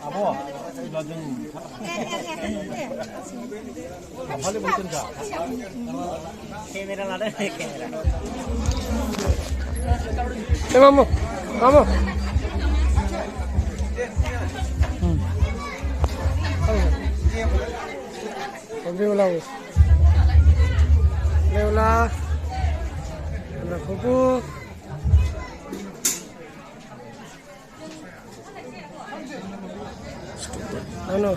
아버, 나좀 빨리 보이던가. 카메라 나래 카메라. vamos, vamos. Leula, Leula, anak kuku. Ano?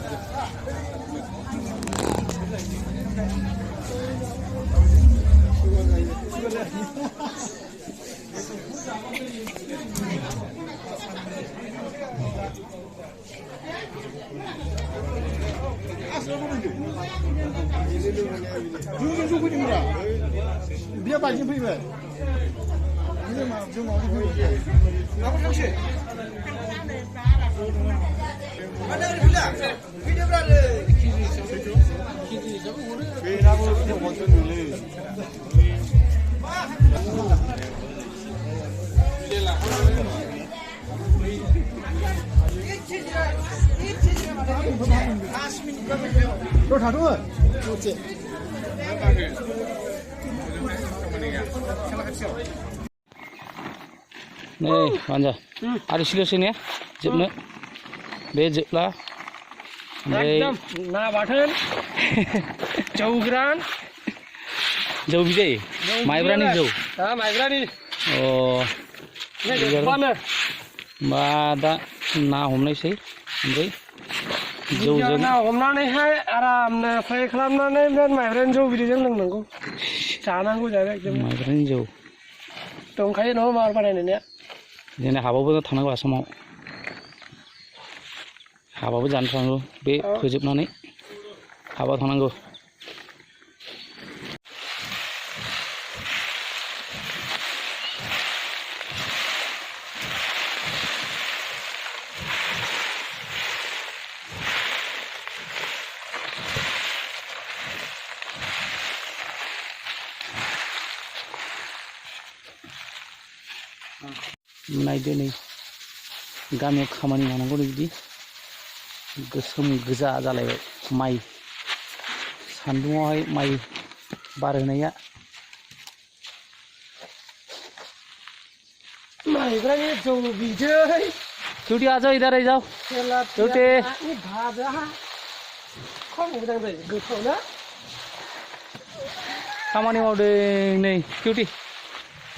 Dia bagi privat. Dia mah cuma apa sih? Mana ada video berada. Video apa foto dulu. Rồi thả đuôi. Nih, manja. Ada sini ya, jepnya. Bejep lah. Ekdam, na bathon. Jauh geran. Jauh bijay. Maibra nih jauh. Ah, Maibra nih. Oh. Ini mana? Bada na हमनाय sih, ओमफ्राय जौजों ना हमनानैहाय आरामनो fry खालामनानै बिराद माइब्रानि जौ बिदैजों लोंनांगौ जानांगौ जाबाय एकदम माइब्रानि जौ दंखायो न'आव मार बानायनाया जोंना हाबाबो थांनांगौ आसामाव हाबाबो जानो थांनांगौ बे फोजोबनानै हाबा थांनांगौ नायदो नै गामियाव खामानि मावनांगौ बिदि गोसोम गोजा जालायबाय माइ सान्दुङावहाय माइ बारहोनाया माइब्रानि जौ बिदै क्यूटी आ जाओ इधर आ जाओ क्यूटी भाजा खम मोजां जायो गोथाव ना खामानि मावदों नै क्यूटी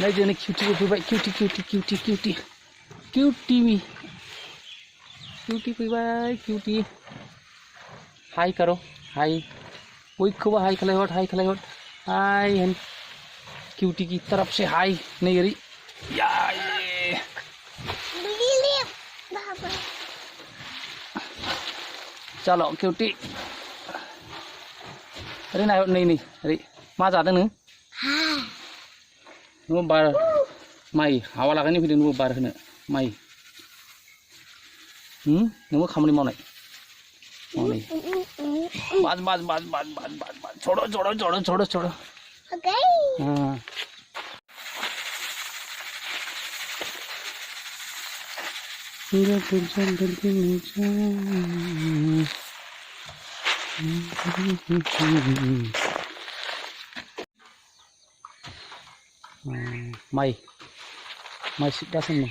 नै जोंनि क्यूटीबो फैबाय क्यूटी फैबाय क्यूटी हाय करो हाय बयखौबो हाय खालायहर हाय होन क्यूटी की तरफ से हाय नहीं गरी चलो क्यूटी अरे नहीं अरे मा जादों नों नों बार माइ हावा लागायनो फैदों नों बार होनो माइ नोंबो खामानि मावनाय बाज छोड़ो ओके हाँ माइ सिबगासिनो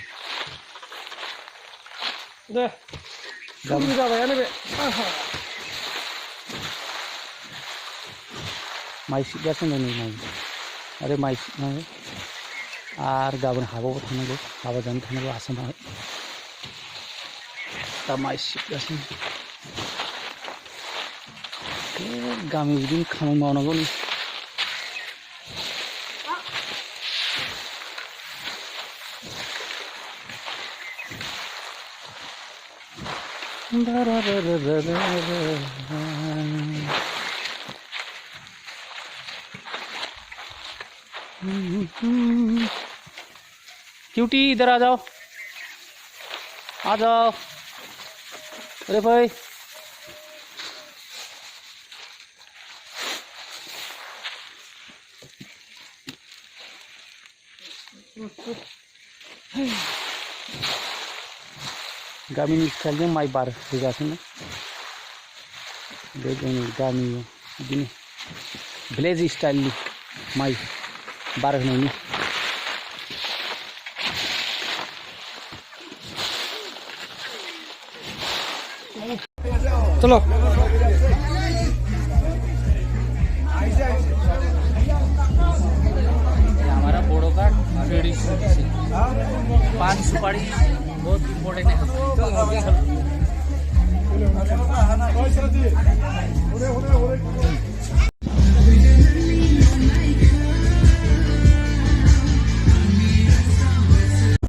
दे गाबोन जाबायानो बे माइ सिबगासिनो नै माइ आरो माइ सिबनांगौ आरो गाबोन हाबाबो थांनांगौ हाबा जानो थांनांगौ आसामावहाय दा माइ सिबगासिनो गामियाव बिदिनो खामानि मावनांगौ नै क्यूटी इधर आ जाओ अरे भाई गामिनि स्टाइलजों माइ बार होगासिनो बे जोंनि गामियाव बिदिनो भिलेज स्टाइलनि माइ बार होनायनि चलो हमारा बोड़ो का ट्रेडिशन से पान सुपारी बहुत इम्पोर्टेंट है।